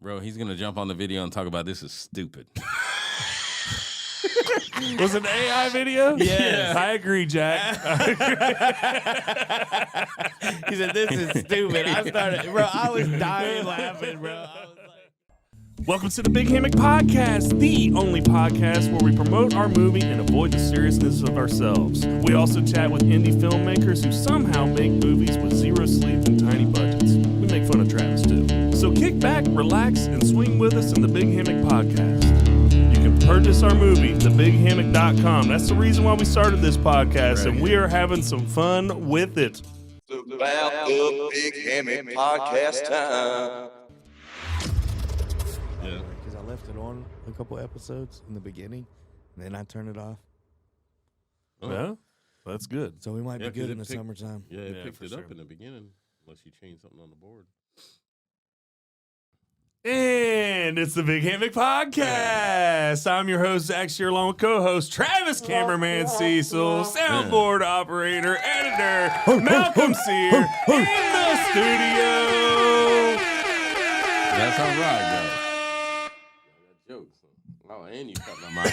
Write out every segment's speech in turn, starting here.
Bro, he's going to jump on the video and talk about this is stupid. Was it an AI video? Yes. I agree, Jack. He said, this is stupid. I was dying laughing, bro. I was like... Welcome to the Big Hammock Podcast, the only podcast where we promote our movie and avoid the seriousness of ourselves. We also chat with indie filmmakers who somehow make movies with zero sleep and tiny budgets. We make fun of Travis, too. So kick back, relax, and swing with us in the Big Hammock Podcast. You can purchase our movie, thebighammock.com. That's the reason why we started this podcast, and we are having some fun with it. About the Big Hammock Podcast time. Yeah. Because I left it on a couple episodes in the beginning, and then I turned it off. Oh. Yeah, that's good. So we might Yeah, be good 'cause in the it picked- summertime. Yeah, it Yeah, picked for it up sure. in the beginning, unless you change something on the board. And it's the Big Hammock Podcast. I'm your host, Zach Shear, along with co-host Travis Cameraman Cecil, soundboard operator, editor, Malcolm Sear, in the studio. That's all right, though. I got jokes. Oh, and you cut my mic.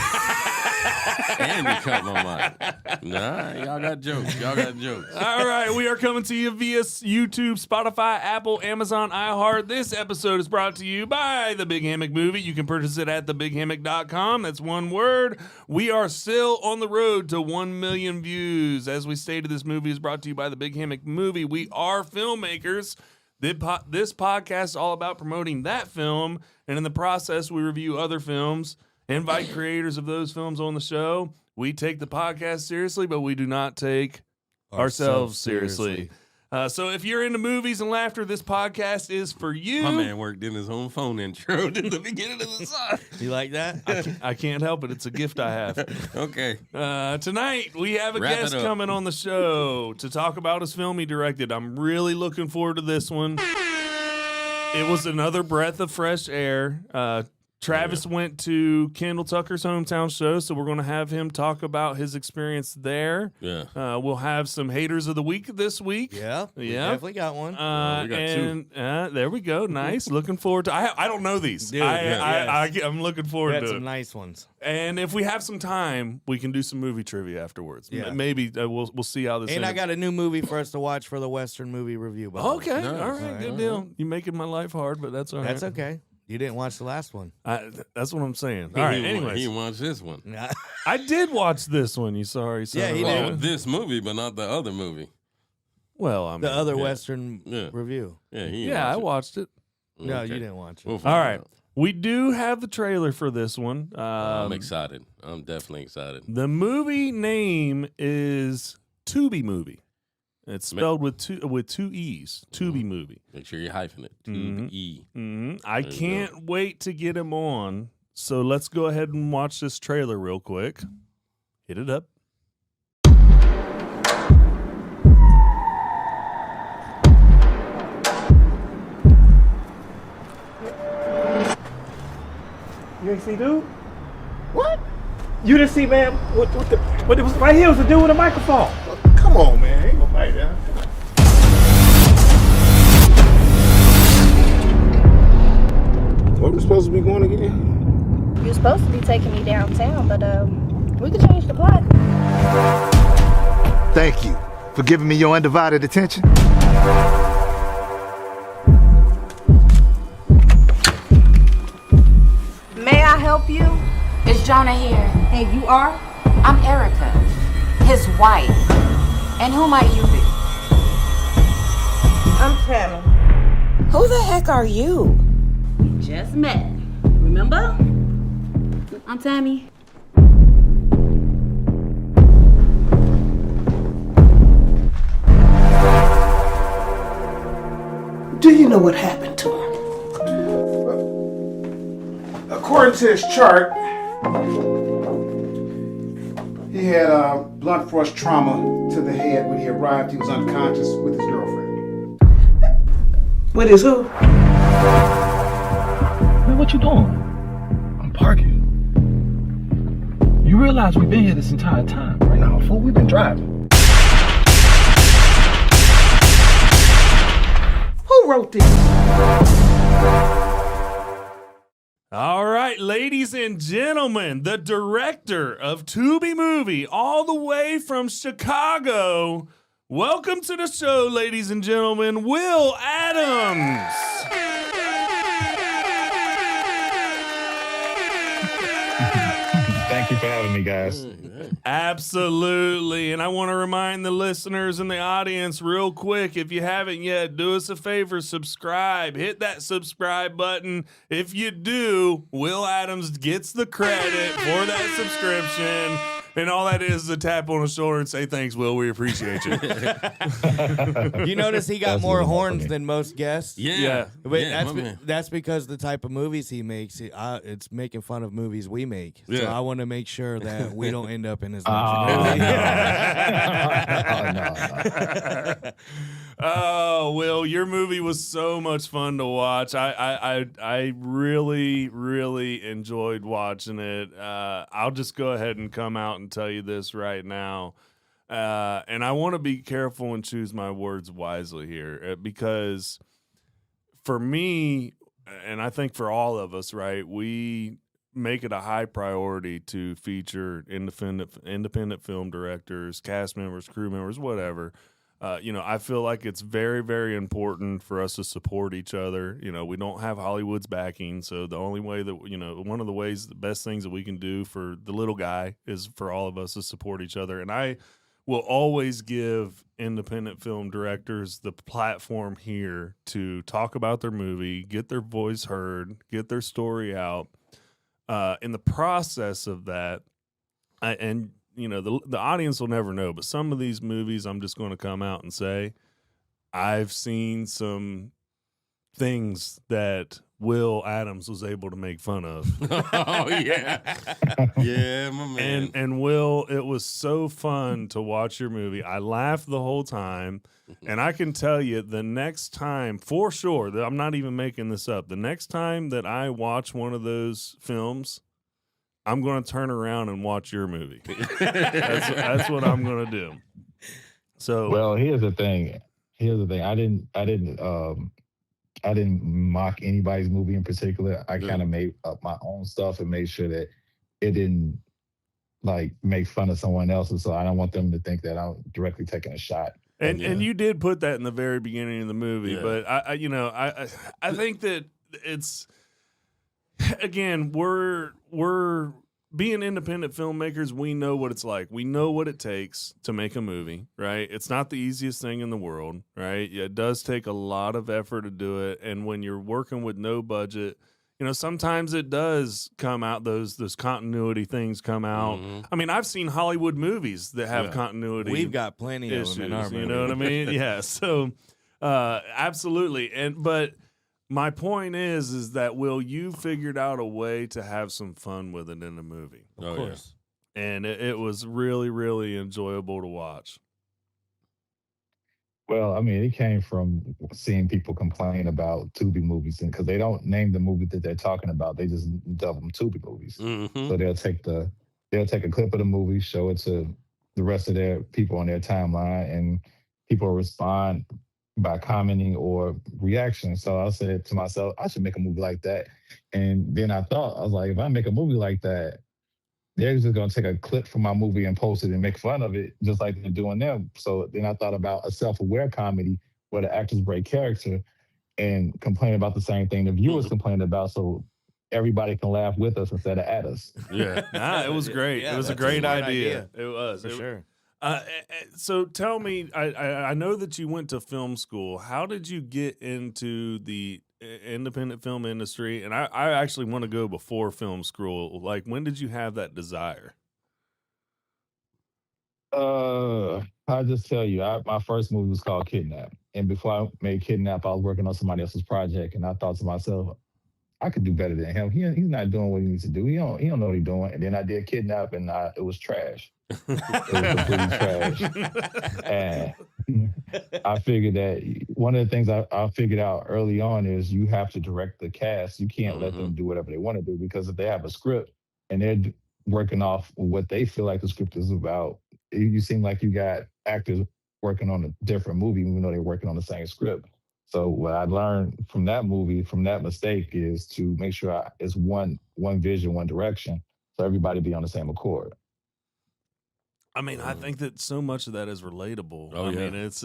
And you cut my mic. Nah, y'all got jokes. Y'all got jokes. All right, we are coming to you via YouTube, Spotify, Apple, Amazon, iHeart. This episode is brought to you by The Big Hammock Movie. You can purchase it at thebighammock.com. That's one word. We are still on the road to 1 million views. As we stated, this movie is brought to you by The Big Hammock Movie. We are filmmakers. This podcast is all about promoting that film, and in the process, we review other films, invite creators of those films on the show. We take the podcast seriously, but we do not take ourselves seriously. So if you're into movies and laughter, this podcast is for you. My man worked in his own phone intro in the beginning of the song. You like that? I can't help it. It's a gift I have. Okay. Tonight, we have a Wrap it guest up. coming on the show to talk about his film he directed. I'm really looking forward to this one. It was another breath of fresh air. Travis went to Kendall Tucker's hometown show, so we're going to have him talk about his experience there. Yeah. We'll have some haters of the week this week. Yeah. We Yeah. definitely got one. we got and there we go. Nice. Looking forward to. I don't know these. Dude, I'm looking we forward had to some it. nice ones. And if we have some time, we can do some movie trivia afterwards. Yeah. Maybe we'll see how this. And I ends. got a new movie for us to watch for the Western movie review. By the way. Okay. Nice. All right. All right. Good deal. You're making my life hard, but that's all right. That's okay. You didn't watch the last one. That's what I'm saying. All right. He Anyways, wants this one. I did watch this one. You sorry? Son Yeah, of he a- did. Well, this movie, but not the other movie. Well, I mean, The other Yeah. Western Yeah. review. Yeah, he yeah, I watched watched it. it. No, Okay. you didn't watch it. We'll find All right. out. We do have the trailer for this one. I'm excited. I'm definitely excited. The movie name is Tubi Movie. It's spelled with two E's. Tubi Movie. Make sure you hyphen it. Mhm. E. I There you can't wait to get him on. So let's go ahead and watch this trailer real quick. Hit it up. You ain't see dude? What? You didn't see, man? What it was right here was the dude with a microphone. Come on, man. Ain't nobody there. Where we supposed to be going again? You're supposed to be taking me downtown, but we could change the plot. Thank you for giving me your undivided attention. May I help you? Is Jonah here? And you are? I'm Erica, his wife. And who might you be? I'm Tammy. Who the heck are you? We just met. Remember? I'm Tammy. Do you know what happened to him? According to his chart, he had blunt force trauma to the head. When he arrived, he was unconscious with his girlfriend. With his who? Man, what you doing? I'm parking. You realize we've been here this entire time, right? Now, fool, we've been driving. Who wrote this? All right, ladies and gentlemen, the director of Tubi Movie, all the way from Chicago. Welcome to the show, ladies and gentlemen, Will Adams. Thank you for having me, guys. Absolutely. And I want to remind the listeners and the audience real quick, if you haven't yet, do us a favor, subscribe. Hit that subscribe button. If you do, Will Adams gets the credit for that subscription. And all that is a tap on the shoulder and say, thanks, Will. We appreciate you. You notice he got more horns than most guests? Yeah. But Yeah, that's because the type of movies he makes, it's making fun of movies we make. So Yeah. I want to make sure that we don't end up in his Oh, Will, your movie was so much fun to watch. I really, really enjoyed watching it. I'll just go ahead and come out and tell you this right now. And I want to be careful and choose my words wisely here because for me, and I think for all of us, right, we make it a high priority to feature independent film directors, cast members, crew members, whatever. I feel like it's very, very important for us to support each other. We don't have Hollywood's backing, so the only way that, one of the best things that we can do for the little guy is for all of us to support each other. And I will always give independent film directors the platform here to talk about their movie, get their voice heard, get their story out. In the process of that, the audience will never know, but some of these movies I'm just going to come out and say, I've seen some things that Will Adams was able to make fun of. Oh, yeah. Yeah, my man. And Will, it was so fun to watch your movie. I laughed the whole time. And I can tell you the next time, for sure, that I'm not even making this up, the next time that I watch one of those films, I'm going to turn around and watch your movie. That's what I'm going to do. So, well, here's the thing. I didn't mock anybody's movie in particular. I kind of made up my own stuff and made sure that it didn't like make fun of someone else's. So I don't want them to think that I'm directly taking a shot. And you did put that in the very beginning of the movie, but I think that it's, again, we're being independent filmmakers. We know what it's like. We know what it takes to make a movie, right? It's not the easiest thing in the world, right? It does take a lot of effort to do it. And when you're working with no budget, sometimes it does come out, those continuity things come out. Mm-hmm. I mean, I've seen Hollywood movies that have continuity. We've got plenty issues, of them in our movie. you know what I mean? Yeah. So, absolutely. But my point is that, Will, you figured out a way to have some fun with it in the movie. Of course. Yeah. And it was really, really enjoyable to watch. Well, I mean, it came from seeing people complain about Tubi movies, because they don't name the movie that they're talking about; they just dub them Tubi movies. Mm-hmm. So they'll take a clip of the movie, show it to the rest of their people on their timeline, and people respond by commenting or reaction. So I said to myself, I should make a movie like that. And then I was like, if I make a movie like that, they're just going to take a clip from my movie and post it and make fun of it, just like they're doing them. So then I thought about a self-aware comedy where the actors break character and complain about the same thing the viewers complain about, so everybody can laugh with us instead of at us. Yeah, it was great. Yeah, it was a that's great a smart idea. idea. It was. For sure. So tell me, I know that you went to film school. How did you get into the independent film industry? And I actually want to go before film school. Like, when did you have that desire? I'll just tell you, my first movie was called Kidnap. And before I made Kidnap, I was working on somebody else's project. And I thought to myself, I could do better than him. He's not doing what he needs to do. He don't know what he's doing. And then I did Kidnap, and it was trash. It was completely trash. And I figured that one of the things I figured out early on is you have to direct the cast. You can't let them do whatever they want to do, because if they have a script and they're working off what they feel like the script is about, you seem like you got actors working on a different movie, even though they're working on the same script. So what I learned from that movie, from that mistake, is to make sure it's one vision, one direction, so everybody be on the same accord. I mean, I think that so much of that is relatable. Oh, I yeah. mean, it's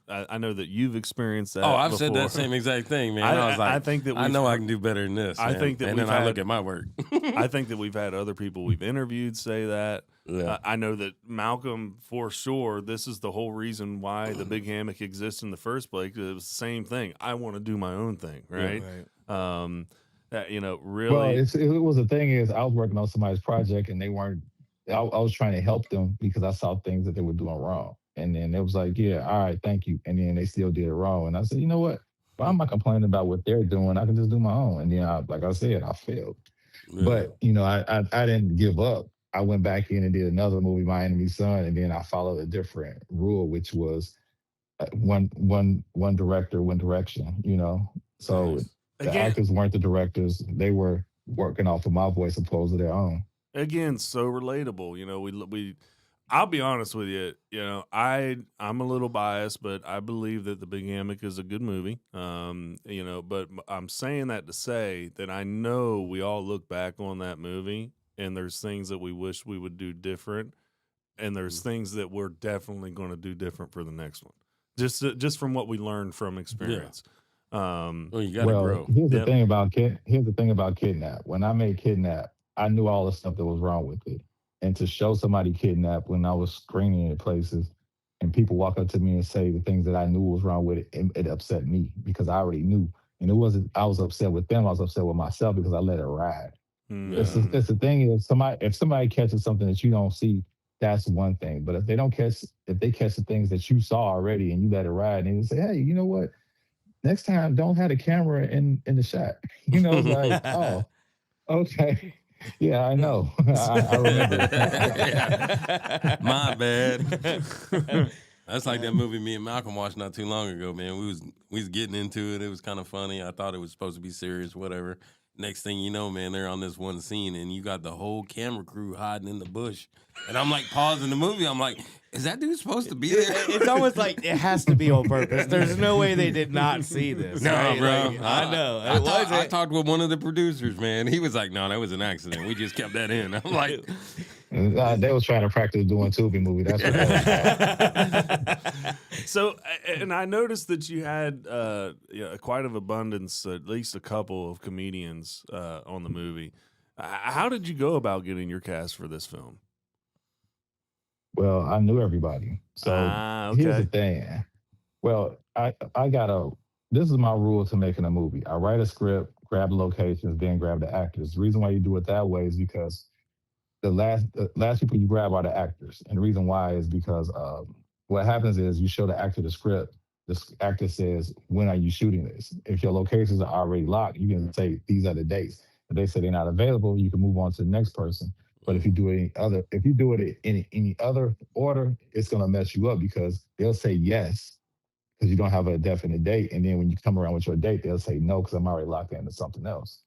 I know that you've experienced that. Oh, I've said that before. same exact thing, man. I was like, I think that I know I can do better than this. I man. think that and we've then I had- look at my work. I think that we've had other people we've interviewed say that. Yeah. I know that Malcolm, for sure, this is the whole reason why the Big Hammock exists in the first place. It was the same thing. I want to do my own thing, right? That, really. Well, it was the thing is I was working on somebody's project and they weren't. I was trying to help them because I saw things that they were doing wrong, and then it was like, yeah, all right, thank you, and then they still did it wrong, and I said, you know what? Well, I'm not complaining about what they're doing. I can just do my own, and then like I said, I failed, but I didn't give up. I went back in and did another movie, My Enemy's Son, and then I followed a different rule, which was one director, one direction. So the actors weren't the directors; they were working off of my voice opposed to their own. Again, so relatable. We I'll be honest with you. I'm a little biased, but I believe that The Big Hammock is a good movie. But I'm saying that to say that I know we all look back on that movie and there's things that we wish we would do different, and there's things that we're definitely going to do different for the next one. Just from what we learned from experience. You got to grow. Here's the thing about Kidnap. When I made Kidnap, I knew all the stuff that was wrong with it. And to show somebody Kidnap when I was screening it places and people walk up to me and say the things that I knew was wrong with it, it upset me because I already knew. And it wasn't, I was upset with them, I was upset with myself because I let it ride. It's the thing is if somebody catches something that you don't see, that's one thing. But if they catch the things that you saw already and you let it ride and you say, hey, you know what? Next time don't have the camera in the shot. It's like, oh, okay. Yeah, I know. I remember. My bad. That's like that movie me and Malcolm watched not too long ago, man. We was getting into it. It was kind of funny. I thought it was supposed to be serious, whatever. Next thing you know, man, they're on this one scene, and you got the whole camera crew hiding in the bush. And I'm like pausing the movie. I'm like, is that dude supposed to be there? It's almost like it has to be on purpose. There's no way they did not see this. No, right? bro. Like, I know. I talked with one of the producers, man. He was like, no, that was an accident. We just kept that in. I'm like... They was trying to practice doing Tubi movie. That's what that was. So, and I noticed that you had quite an abundance, at least a couple of comedians on the movie. How did you go about getting your cast for this film? Well, I knew everybody. So here's the thing. Well, this is my rule to making a movie. I write a script, grab the locations, then grab the actors. The reason why you do it that way is because the last people you grab are the actors. And the reason why is because what happens is you show the actor the script. The actor says, when are you shooting this? If your locations are already locked, you can say, these are the dates. If they say they're not available, you can move on to the next person. But if you do it in any other order, it's going to mess you up because they'll say yes because you don't have a definite date. And then when you come around with your date, they'll say no because I'm already locked into something else.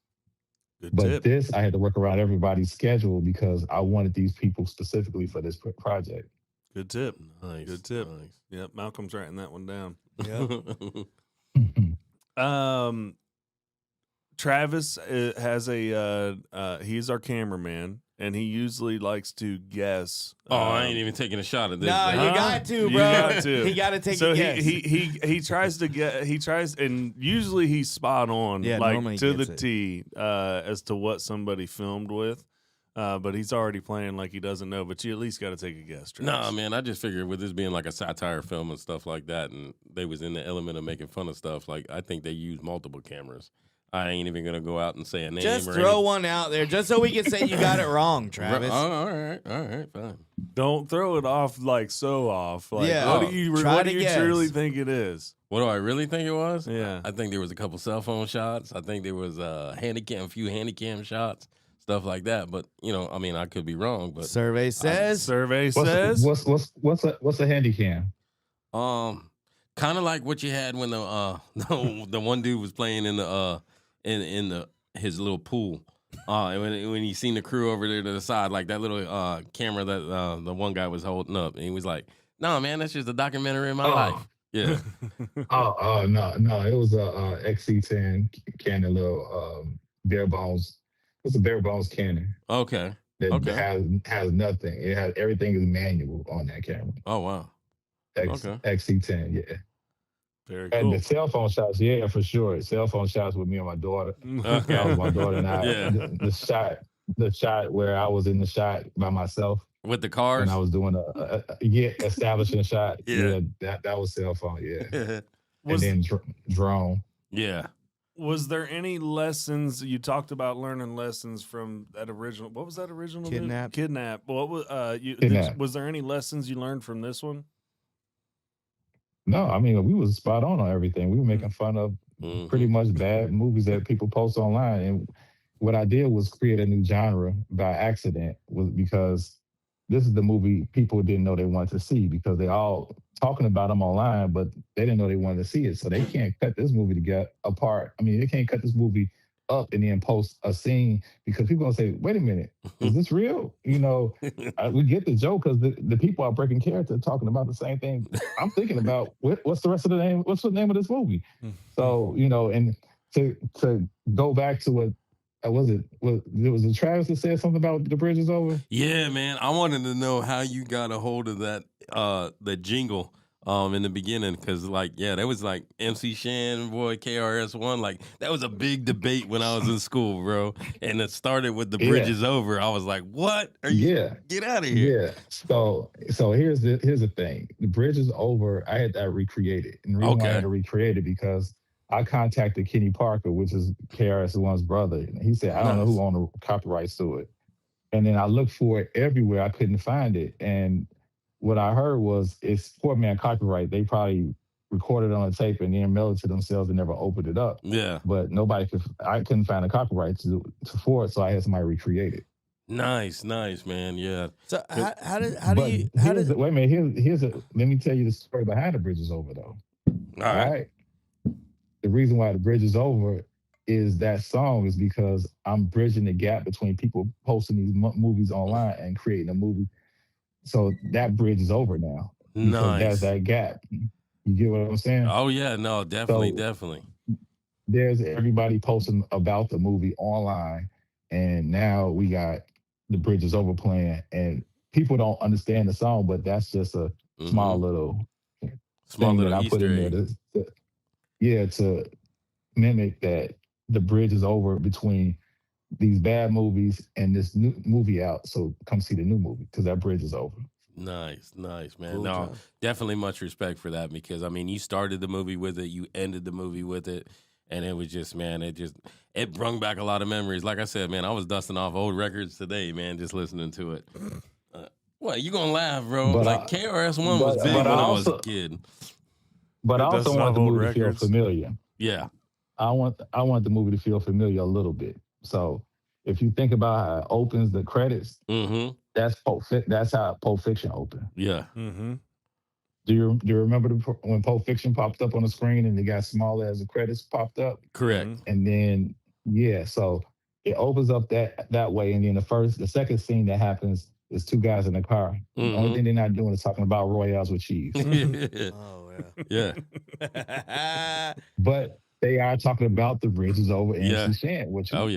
But this, I had to work around everybody's schedule because I wanted these people specifically for this project. Good tip. Nice. Good tip. Nice. Yep, Malcolm's writing that one down. Yep. Travis has he's our cameraman, and he usually likes to guess. I ain't even taking a shot at this. No, you got to, bro. You got to. He got to take so a guess. he tries to get. He tries, and usually he's spot on, like to the T, as to what somebody filmed with. But he's already playing like he doesn't know. But you at least got to take a guess, Travis. Nah, man, I just figured with this being like a satire film and stuff like that, and they was in the element of making fun of stuff, like I think they used multiple cameras. I ain't even gonna go out and say a name. Just or throw one out there, just so we can say you got it wrong, Travis. All right, fine. Don't throw it off like so off. Like, Yeah. what do you truly think it is? What do I really think it was? Yeah. I think there was a couple cell phone shots. I think there was a few handycam shots, stuff like that. But I mean, I could be wrong. But Survey says. What's a handy cam? Kind of like what you had when the one dude was playing in the his little pool. And when he seen the crew over there to the side, like that little camera that the one guy was holding up, and he was like, "No, man, that's just a documentary of my life." Yeah. Oh, no, it was a XC10 Canon, little bare bones. It's a bare bones Canon Okay. that Okay. has nothing. It has everything is manual on that camera. Oh wow. Okay. XC10, yeah. Very And cool. the cell phone shots, yeah, for sure. Cell phone shots with me and my daughter. That Okay. was my daughter and I. Yeah. The shot where I was in the shot by myself With the and cars. I was doing establishing a shot. Yeah. That was cell phone, yeah. And Was then drone. Yeah. was there any lessons you talked about learning lessons from that original? What was that original? movie? Kidnap. Kidnap. What was Kidnap. was there any lessons you learned from this one? No, I mean we was spot on everything. We were making fun of pretty much bad movies that people post online. And what I did was create a new genre by accident, was because this is the movie people didn't know they wanted to see because they all talking about them online, but they didn't know they wanted to see it. So they can't cut this movie to get apart. I mean, they can't cut this movie up and then post a scene because people gonna say, "Wait a minute, is this real?" You know, we get the joke because the people are breaking character talking about the same thing. I'm thinking about what's the rest of the name? What's the name of this movie? So you know, and to go back to what. Was it a Travis that said something about the bridge is over? Yeah, man. I wanted to know how you got a hold of that the jingle in the beginning, because like that was like MC Shan, boy, KRS-One, like that was a big debate when I was in school, bro. And it started with the bridge is over. I was like, what? Are you get out of here? Yeah. So here's the thing. The bridge is over. I had that recreated. And the reason why I had to recreate it because I contacted Kenny Parker, which is KRS-One's brother. And he said, I don't know who owned the copyrights to it. And then I looked for it everywhere. I couldn't find it. And what I heard was it's poor man copyright. They probably recorded it on a tape and then mailed it to themselves and never opened it up. Yeah. But I couldn't find a copyright for it, so I had somebody recreate it. Nice, man. Yeah. So how Let me tell you the story behind the bridge is over though. All right. The reason why the bridge is over is that song is because I'm bridging the gap between people posting these movies online and creating a movie. So that bridge is over now. Nice. That's that gap. You get what I'm saying? Oh yeah, no, definitely. There's everybody posting about the movie online, and now we got the bridge is over playing, and people don't understand the song, but that's just a small little thing that I put in there to mimic that the bridge is over between these bad movies and this new movie out. So come see the new movie because that bridge is over. Nice, man. Cool job. Definitely much respect for that because I mean, you started the movie with it, you ended the movie with it, and it was just, man, it brought back a lot of memories. Like I said, man, I was dusting off old records today, man, just listening to it. What, you gonna laugh, bro? But like KRS-One was big when I was a kid. But I also want the movie to feel familiar. Yeah. I want the movie to feel familiar a little bit. So if you think about how it opens the credits, that's how Pulp Fiction opened. Yeah. Mm-hmm. Do you remember when Pulp Fiction popped up on the screen and it got smaller as the credits popped up? Correct. And then so it opens up that way, and then the second scene that happens is two guys in a car. The only thing they're not doing is talking about Royales with cheese. Oh yeah. But they are talking about the bridge is over and Shan, which no,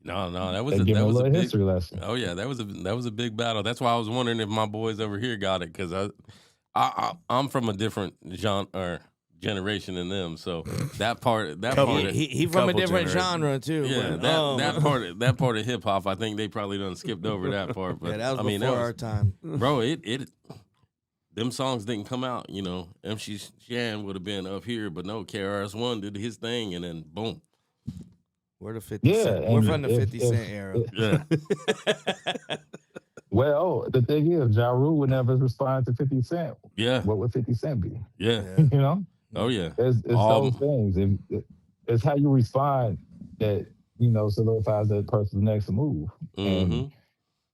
that was a big history lesson. Oh yeah, that was a big battle. That's why I was wondering if my boys over here got it because I'm from a different genre or generation than them, so that part he from a different genre too. Yeah, that part of hip hop, I think they probably done skipped over that part. But that was before our time, bro. Them songs didn't come out, MC Shan would have been up here, but no, KRS-One did his thing, and then boom. We're the 50 Cent. We're from the 50 Cent era. Yeah. Well, the thing is, Ja Rule would never respond to 50 Cent. Yeah. What would 50 Cent be? Yeah. Oh, yeah. It's those things. It's how you respond that, solidifies that person's next move. Mm-hmm. And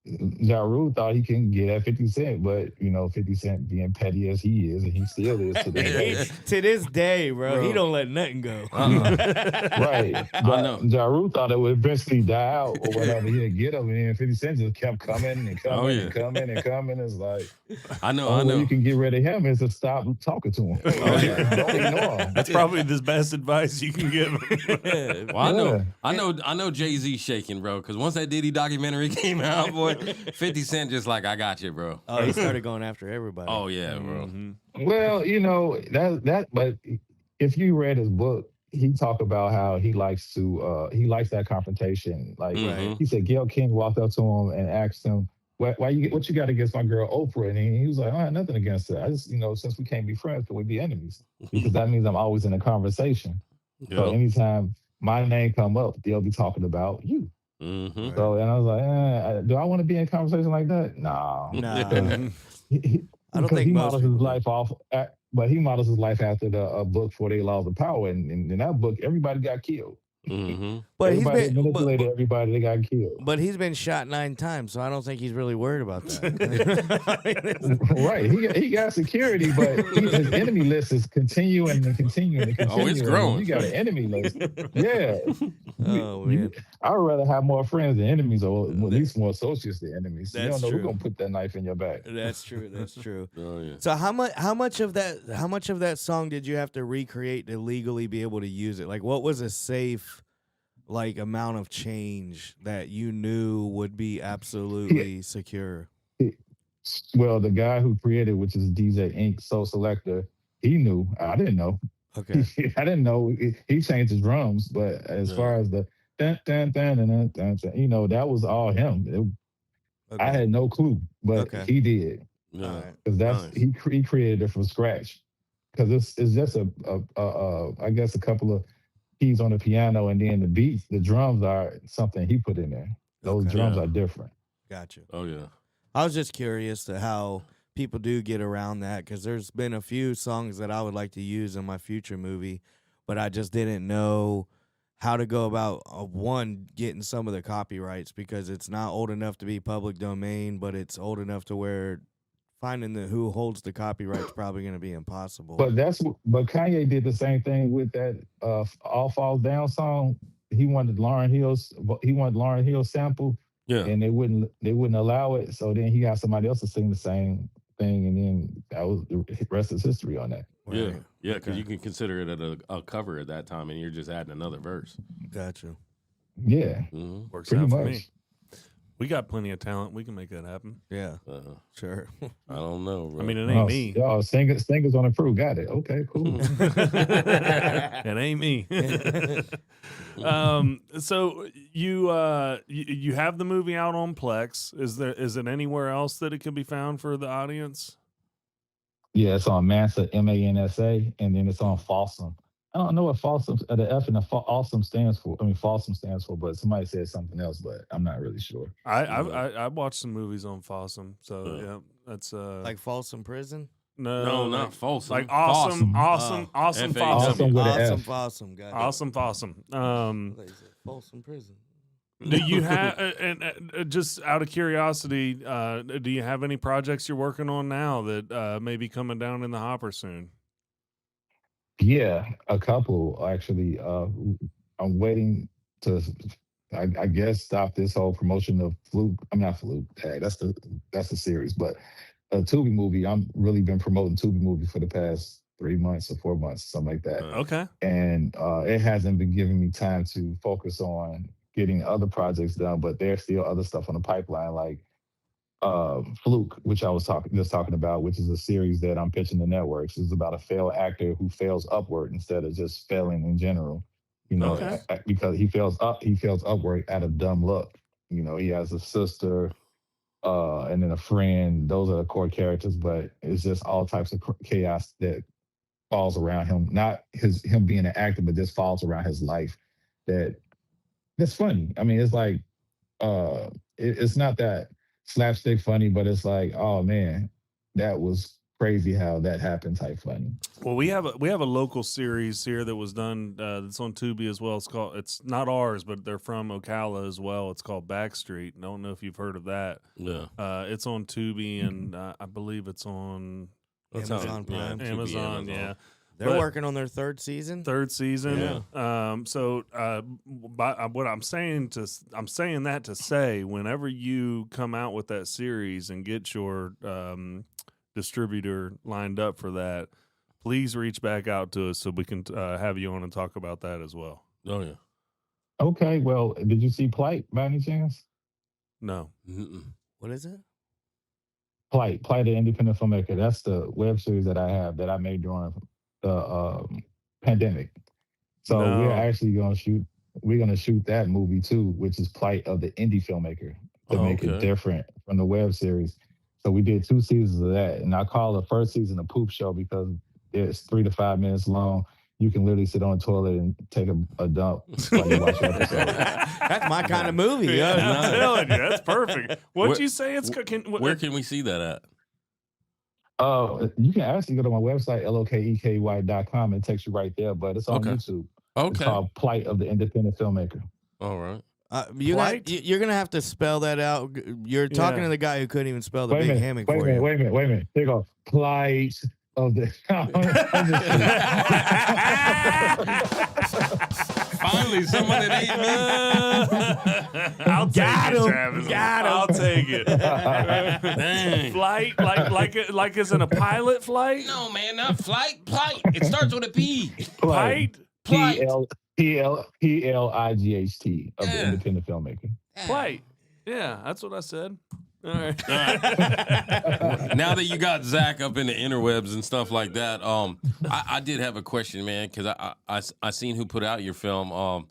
Ja Rule thought he can get at 50 Cent, but 50 Cent being petty as he is, and he still is to this day. To this day, bro, he don't let nothing go. Right. I know. Ja Rule thought it would eventually die out or whatever. He'd get him, and then 50 Cent just kept coming and coming and coming and coming. It's like, I know. way you can get rid of him is to stop talking to him. Don't ignore him. That's probably the best advice you can give him. Well, I know Jay-Z shaking, bro, because once that Diddy documentary came out, boy, 50 Cent just like, I got you, bro. Oh, he started going after everybody. Oh, yeah, bro. Well, but if you read his book, he talked about how he likes that confrontation. Like he said, Gayle King walked up to him and asked him, what you got against my girl Oprah? And he was like, I had nothing against her. I just, since we can't be friends, can we be enemies? Because that means I'm always in a conversation. Yep. So anytime my name come up, they'll be talking about you. So, and I was like, do I want to be in a conversation like that? Nah. I don't think he most models his life off, but he models his life after the book 48 Laws of Power, and in that book, everybody got killed. But everybody manipulated everybody, they got killed. But he's been shot 9 times, so I don't think he's really worried about that. Right, he got security, but his enemy list is continuing and continuing and continuing. Oh, it's growing. You got an enemy list. Yeah. Oh, man. I'd rather have more friends than enemies, or at least more associates than enemies. You don't know true. who's gonna put that knife in your back. That's true. That's true. Oh, yeah. So how much of that song did you have to recreate to legally be able to use it? Like, what was a safe amount of change that you knew would be absolutely secure? Well, the guy who created, which is DJ Ink Soul Selector, he knew. I didn't know. Okay. I didn't know. He changed his drums, but as far as the dun, dun, dun, dun, dun, dun, dun, that was all him. I had no clue, but he did. Because he created it from scratch. Because it's just I guess a couple of keys on the piano, and then the beats, the drums are something he put in there. Those drums are different. Gotcha. Oh, yeah. I was just curious to how people do get around that, because there's been a few songs that I would like to use in my future movie, but I just didn't know how to go about, getting some of the copyrights, because it's not old enough to be public domain, but it's old enough to where finding who holds the copyright is probably going to be impossible. But Kanye did the same thing with that "All Falls Down" song. He wanted Lauryn Hill sample, and they wouldn't allow it. So then he got somebody else to sing the same thing, and then that was the rest is history on that. Right. Yeah, because you can consider it a cover at that time, and you're just adding another verse. Gotcha. Yeah, Works pretty out for much. me. We got plenty of talent. We can make that happen. Yeah, sure. I don't know, bro. I mean, it ain't me. Y'all singers on the crew got it. Okay, cool. It ain't me. So you have the movie out on Plex. Is it anywhere else that it can be found for the audience? Yeah, it's on Mansa, MANSA, and then it's on Folsom. I don't know what Folsom, the F and the Awesome stands for. I mean, Folsom stands for, but somebody said something else, but I'm not really sure. I watched some movies on Folsom, so yeah, that's like Folsom Prison. No, not Folsom. Like awesome Folsom. Awesome with an F. Folsom. Got it. Awesome Folsom. Folsom Prison. Do you have, and just out of curiosity, do you have any projects you're working on now that may be coming down in the hopper soon? Yeah, a couple actually. I'm waiting to, I guess, stop this whole promotion of Fluke. I'm not Fluke. That's the series, but a Tubi movie. I'm really been promoting Tubi movie for the past 3 months or 4 months, something like that. Okay. And it hasn't been giving me time to focus on getting other projects done, but there's still other stuff on the pipeline, like Fluke, which I was talking about, which is a series that I'm pitching to networks. It's about a failed actor who fails upward instead of just failing in general. Because he fails upward out of dumb luck. He has a sister and then a friend. Those are the core characters, but it's just all types of chaos that falls around him. Not him being an actor, but just falls around his life. That's funny. I mean, it's like it's not that slapstick funny, but it's like, oh man, that was crazy how that happened type funny. Well, we have a local series here that was done. That's on Tubi as well. It's not ours, but they're from Ocala as well. It's called Backstreet. Don't know if you've heard of that. Yeah. It's on Tubi, and I believe it's on Amazon Prime. Yeah, Amazon, yeah. They're working on their third season. Third season. Yeah. What I'm saying that to say, whenever you come out with that series and get your distributor lined up for that, please reach back out to us so we can have you on and talk about that as well. Oh yeah. Okay, well, did you see Plight by any chance? No. Mm-mm. What is it? Plight, the independent filmmaker. That's the web series that I have that I made during the pandemic. So we're actually gonna shoot. We're gonna shoot that movie too, which is Plight of the indie filmmaker, to make it different from the web series. So we did 2 seasons of that, and I call the first season a poop show because it's 3 to 5 minutes long. You can literally sit on the toilet and take a dump while you watch the episode. That's my kind of movie. Yeah, I'm telling you, that's perfect. What'd you say? Where can we see that at? You can actually go to my website, lokekey.com, and it takes you right there, but it's on YouTube. Okay. It's called Plight of the Independent Filmmaker. All right. You're going to have to spell that out. You're talking to the guy who couldn't even spell the Big Hammock for you. Wait a minute. There you go. Plight of the... Finally, someone that ain't me. I'll take it, Travis. I'll take it. Dang. Flight, like as in a pilot flight? No, man, not flight. Plight. It starts with a P. Plight? P-L-I-G-H-T of the independent filmmaker. Plight. Yeah, that's what I said. All right. Now that you got Zach up in the interwebs and stuff like that, I did have a question, man, because I seen who put out your film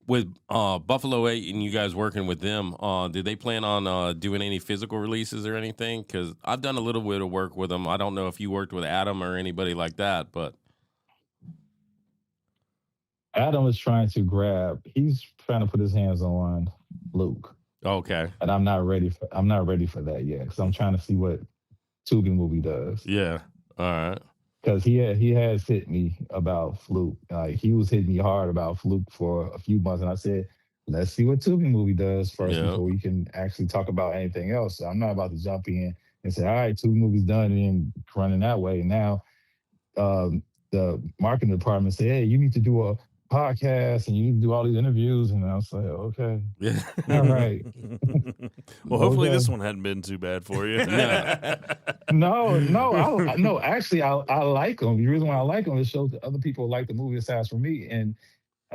with Buffalo 8 and you guys working with them. Did they plan on doing any physical releases or anything? Because I've done a little bit of work with them. I don't know if you worked with Adam or anybody like that, but Adam is he's trying to put his hands on Luke. Okay. And I'm not ready for that yet, because I'm trying to see what Tubi movie does. Yeah. All right. Because he has hit me about Fluke. Like, he was hitting me hard about Fluke for a few months, and I said, let's see what Tubi movie does first before we can actually talk about anything else. So I'm not about to jump in and say, all right, Tubi movie's done, and then running that way. And now the marketing department said, hey, you need to do a podcast and you need to do all these interviews, and I was like, okay, yeah, all right. Well, hopefully this one hadn't been too bad for you. No. Actually, I like them. The reason why I like them is shows that other people like the movie aside from me, and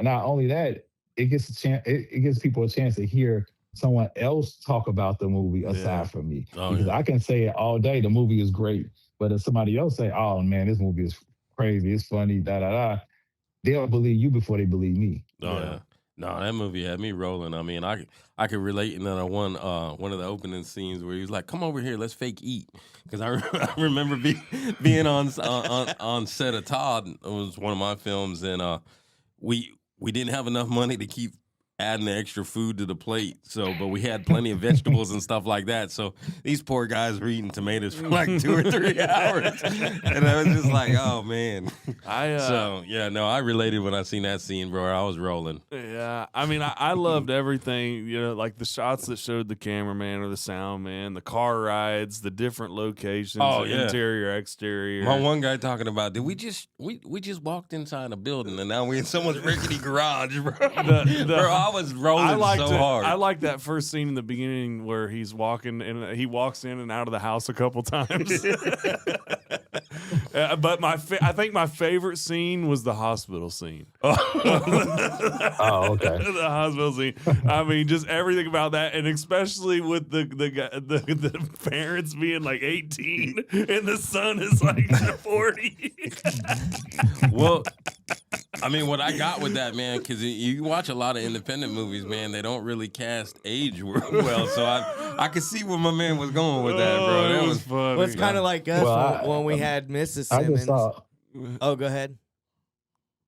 not only that, it gives people a chance to hear someone else talk about the movie aside from me. Because I can say it all day, the movie is great, but if somebody else say, oh man, this movie is crazy, it's funny, they'll believe you before they believe me. Oh yeah. No, that movie had me rolling. I mean, I could relate in that one of the opening scenes where he was like, "Come over here, let's fake eat." Because I remember being on set of Todd. It was one of my films, and we didn't have enough money to keep adding the extra food to the plate. But we had plenty of vegetables and stuff like that. So these poor guys were eating tomatoes for like 2 or 3 hours. And I was just like, oh man. I related when I seen that scene, bro. I was rolling. Yeah. I mean, I loved everything, like the shots that showed the cameraman or the sound man, the car rides, the different locations, interior, exterior. My one guy talking about, did we just walked inside a building and now we're in someone's rickety garage, bro. Bro, I was rolling hard. I like that first scene in the beginning where he's walking and he walks in and out of the house a couple times. But I think my favorite scene was the hospital scene. Oh, okay. The hospital scene. I mean, just everything about that, and especially with the parents being like 18 and the son is like 40. Well, I mean, what I got with that, man, because you watch a lot of independent movies, man, they don't really cast age well. So I could see where my man was going with that, bro. That was funny. Well, it's kind of like us when we had Mrs. Simmons. I just saw. Oh, go ahead.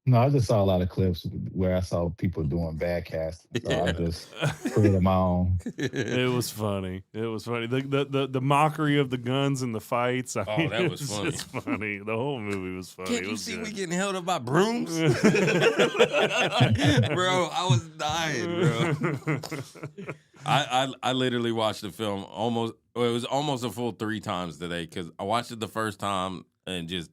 No, I just saw a lot of clips where I saw people doing bad casting. So I just created my own. It was funny. It was funny. The mockery of the guns and the fights. I mean, that was funny. Just funny. The whole movie was funny. Can't It you was see good. we getting held up by brooms? Bro, I was dying, bro. I literally watched the film it was almost a full 3 times today because I watched it the first time and just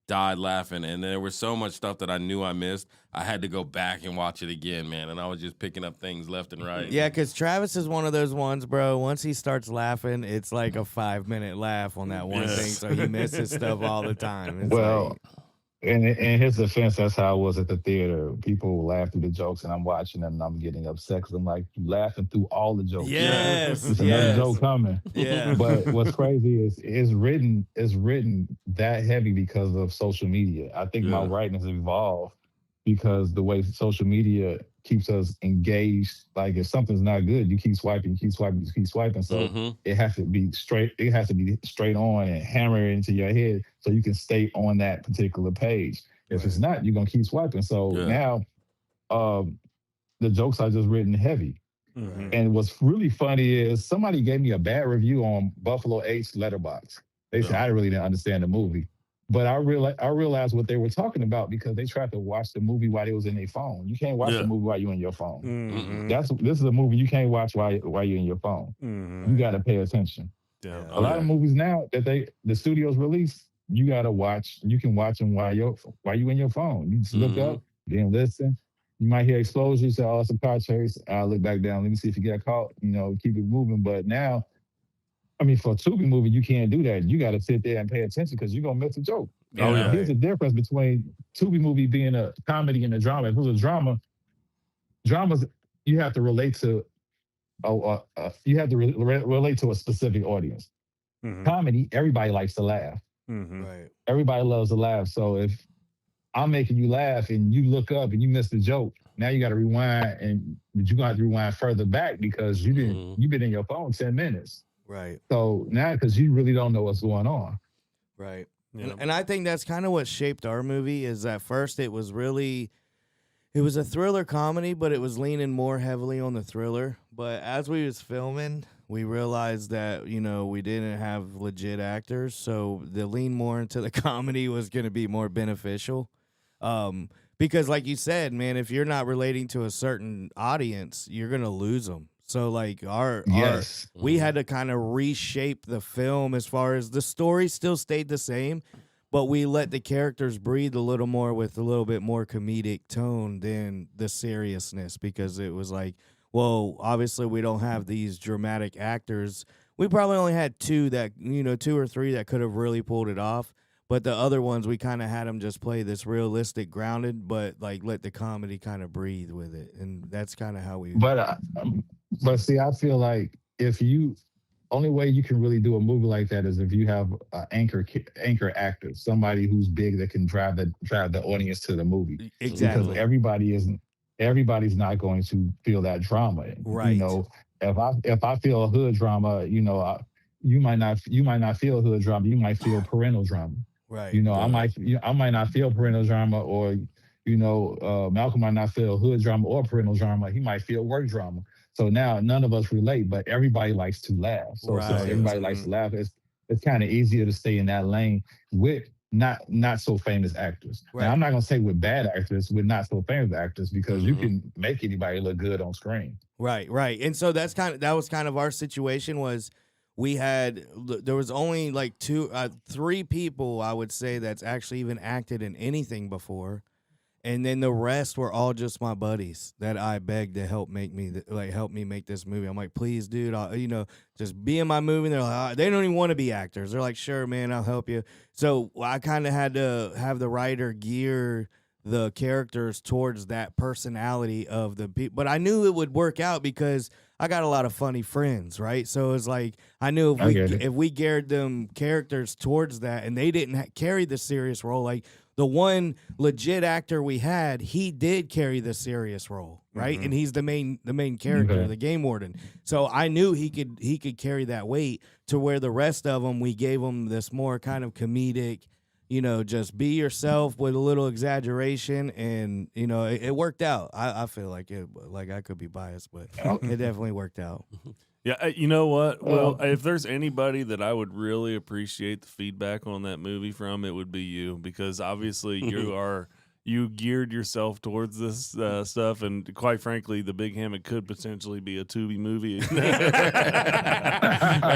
died laughing, and there was so much stuff that I knew I missed. I had to go back and watch it again, man, and I was just picking up things left and right. Yeah, because Travis is one of those ones, bro. Once he starts laughing, it's like a 5-minute laugh on that one thing, so he misses stuff all the time. It's Well, like, in his defense, that's how I was at the theater. People laugh through the jokes, and I'm watching them, and I'm getting upset because I'm like, you laughing through all the jokes. yes, There's another joke coming. yeah. But what's crazy is it's written that heavy because of social media. I think my writing has evolved because the way social media keeps us engaged. Like if something's not good, you keep swiping, you keep swiping, you keep swiping. So it has to be straight. It has to be straight on and hammer it into your head so you can stay on that particular page. If it's not, you're gonna keep swiping. So now, the jokes are just written heavy. And what's really funny is somebody gave me a bad review on Buffalo 8's Letterboxd. They said I really didn't understand the movie. But I realized what they were talking about because they tried to watch the movie while they was in their phone. You can't watch the movie while you're in your phone. This is a movie you can't watch while you're in your phone. You got to pay attention. A lot of movies now that the studios release, you got to watch. You can watch them while you in your phone. You just look up, then listen. You might hear explosions. You say, "Oh, it's a car chase." I'll look back down. Let me see if you get caught. Keep it moving. But now, I mean, for a Tubi movie, you can't do that. You got to sit there and pay attention because you're going to miss a joke. Here's the difference between Tubi movie being a comedy and a drama. If it was a drama, dramas, you have to relate to relate to a specific audience. Comedy, everybody likes to laugh. Right. Everybody loves to laugh. So if I'm making you laugh and you look up and you miss the joke, now you got to rewind, but you're going to have to rewind further back because you've been in your phone 10 minutes. Right. So now, because you really don't know what's going on. Right. Yeah. And I think that's kind of what shaped our movie is at first it was a thriller comedy, but it was leaning more heavily on the thriller. But as we was filming, we realized that, we didn't have legit actors. So the lean more into the comedy was going to be more beneficial. Because like you said, man, if you're not relating to a certain audience, you're going to lose them. So like we had to kind of reshape the film as far as the story still stayed the same, but we let the characters breathe a little more with a little bit more comedic tone than the seriousness because it was like, well, obviously we don't have these dramatic actors. We probably only had 2 or 3 that could have really pulled it off. But the other ones, we kind of had them just play this realistic, grounded, but like let the comedy kind of breathe with it, and that's kind of how we. But see, I feel like only way you can really do a movie like that is if you have an anchor actor, somebody who's big that can drive the audience to the movie. Exactly. Because everybody's not going to feel that drama. Right. If I feel a hood drama, you might not feel hood drama. You might feel parental drama. Right. I might not feel parental drama, or Malcolm might not feel hood drama or parental drama. He might feel work drama. So now none of us relate, but everybody likes to laugh. So since everybody likes to laugh, it's kind of easier to stay in that lane with not so famous actors. Right. Now I'm not gonna say with bad actors, with not so famous actors, because you can make anybody look good on screen. Right. And so that was kind of our situation was. There was only like 3 people I would say that's actually even acted in anything before, and then the rest were all just my buddies that I begged to help me make this movie. I'm like, please, dude, just be in my movie. And they're like, they don't even want to be actors. They're like, sure, man, I'll help you. So I kind of had to have the writer gear the characters towards that personality of the people, but I knew it would work out because I got a lot of funny friends, right? So it's like I knew if we geared them characters towards that, and they didn't carry the serious role, like the one legit actor we had, he did carry the serious role, right? And he's the main character, the game warden. So I knew he could carry that weight to where the rest of them we gave them this more kind of comedic, just be yourself with a little exaggeration, and it worked out. I feel like I could be biased, but it definitely worked out. Yeah, you know what? Well, if there's anybody that I would really appreciate the feedback on that movie from, it would be you, because obviously you geared yourself towards this stuff, and quite frankly, The Big Hammock could potentially be a Tubi movie. And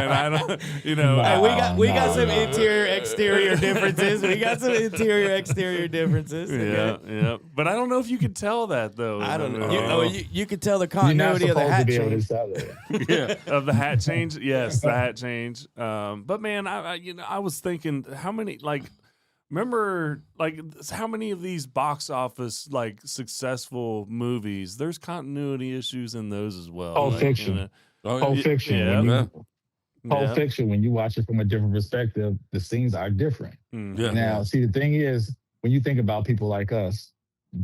I don't, Hey, we got some interior exterior differences. Yeah. But I don't know if you could tell that though. I don't know. You could tell the continuity of the hat change. Of the hat change. Yes, the hat change. But man, I was thinking, how many remember how many of these box office successful movies? There's continuity issues in those as well. Pulp Fiction. Pulp Fiction. Yeah. Pulp Fiction, when you watch it from a different perspective, the scenes are different. Yeah. Now, see, the thing is, when you think about people like us,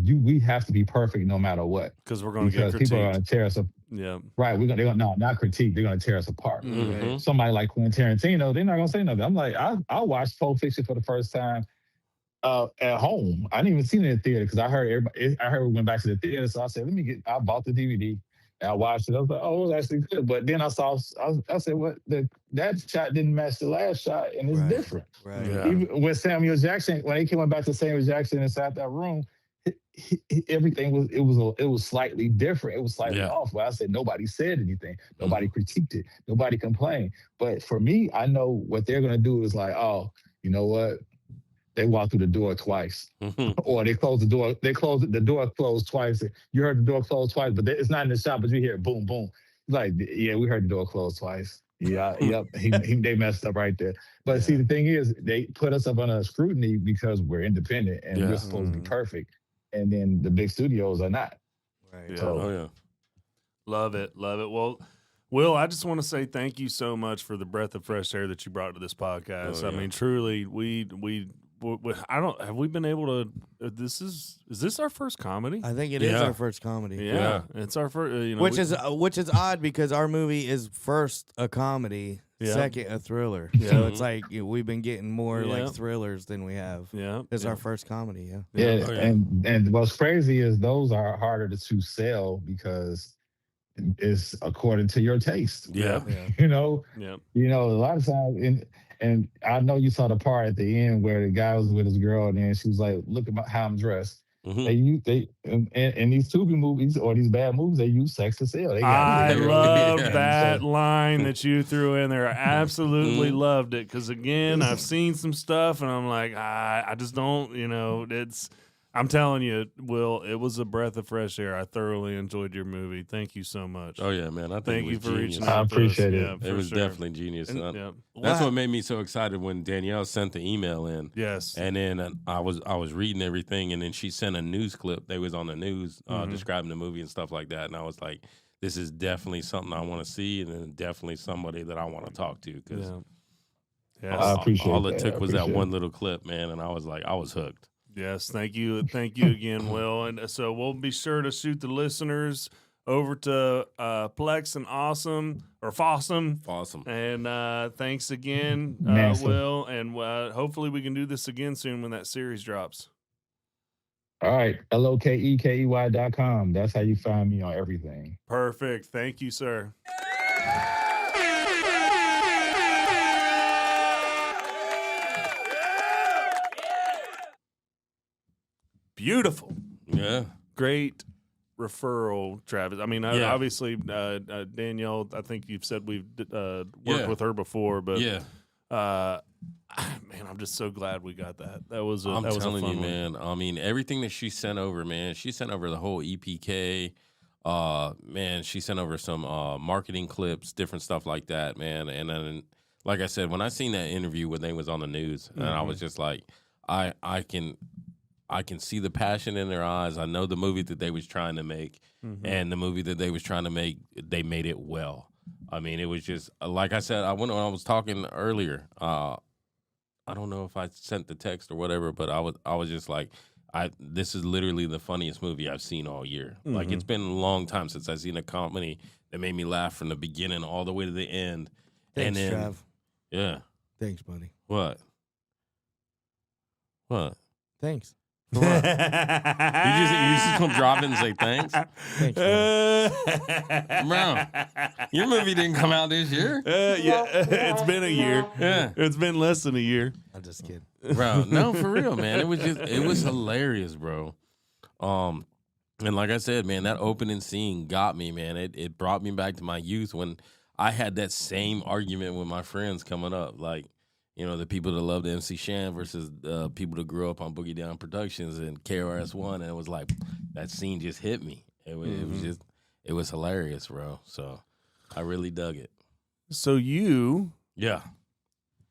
we have to be perfect no matter what, because we're going to get critiqued. People are going to tear us up. Yeah, right. They're going to not critique. They're going to tear us apart. Mm-hmm. Somebody like Quentin Tarantino, they're not going to say nothing. I'm like, I watched Pulp Fiction for the first time at home. I didn't even see it in the theater because I heard we went back to the theater. So I said, I bought the DVD and I watched it. I was like, oh, it was actually good. But then I said, what? That shot didn't match the last shot, and it's different. Right. Yeah. Even with Samuel Jackson, when they went back to Samuel Jackson inside that room, everything was slightly different. It was slightly off. Well, I said nobody said anything. Nobody critiqued it. Nobody complained. But for me, I know what they're gonna do is like, oh, you know what? They walked through the door twice, or they closed the door. The door closed twice. You heard the door close twice, but it's not in the shop. But you hear boom, boom. Like, yeah, we heard the door close twice. Yeah, yep. They messed up right there. But see, the thing is, they put us up under scrutiny because we're independent and we're supposed to be perfect, and then the big studios are not. Right. Yeah. So, Love it. Well, Will, I just want to say thank you so much for the breath of fresh air that you brought to this podcast. I mean, truly, have we been able to? Is this our first comedy? I think it is our first comedy. Yeah, it's our first. Which is odd because our movie is first a comedy, second a thriller. Yeah. So it's like we've been getting more like thrillers than we have. Yeah, it's our first comedy. And what's crazy is those are harder to sell because it's according to your taste. Yeah. A lot of times, and I know you saw the part at the end where the guy was with his girl, and then she was like, "Look at how I'm dressed." In these Tubi movies or these bad movies, they use sex to sell. I love that line that you threw in there. I absolutely loved it because again, I've seen some stuff, and I'm like, I just don't. I'm telling you, Will, it was a breath of fresh air. I thoroughly enjoyed your movie. Thank you so much. Oh yeah, man! Thank you for reaching out. I appreciate it. Yeah, it was definitely genius. That's what made me so excited when Danielle sent the email in. Yes, and then I was reading everything, and then she sent a news clip. They was on the news describing the movie and stuff like that, and I was like, "This is definitely something I want to see, and then definitely somebody that I want to talk to." Because I appreciate all it took was that one little clip, man, and I was hooked. Yes, thank you again, Will. And so we'll be sure to shoot the listeners over to Plex and Fossum. And thanks again, Will. And hopefully we can do this again soon when that series drops. All right, Lokekey.com. That's how you find me on everything. Perfect. Thank you, sir. Beautiful. Yeah. Great referral, Travis. I mean, obviously, Danielle, I think you've said we've worked with her before, but man, I'm just so glad we got that. I'm telling you, man. I mean, everything that she sent over, man, she sent over the whole EPK. Man, she sent over some marketing clips, different stuff like that, man. And then, like I said, when I seen that interview when they was on the news, and I was just like, I can see the passion in their eyes. I know the movie that they was trying to make, and the movie that they was trying to make, they made it well. I mean, it was just like I said. When I was talking earlier, I don't know if I sent the text or whatever, but I was just like, this is literally the funniest movie I've seen all year. Like, it's been a long time since I've seen a comedy that made me laugh from the beginning all the way to the end. Thanks, and then, Trav. yeah. Thanks, buddy. What? What? Thanks. You just come drop it and say thanks? Thanks, Bro, your movie didn't come out this year. Yeah, it's been a year. Yeah. It's been less than a year. I'm just kidding. Bro, no, for real, man. It was hilarious, bro. And like I said, man, that opening scene got me, man. It brought me back to my youth when I had that same argument with my friends coming up. Like, you know, the people that love the MC Shan versus people that grew up on Boogie Down Productions and KRS-One. And it was like, that scene just hit me. It was hilarious, bro. So I really dug it. So you Yeah.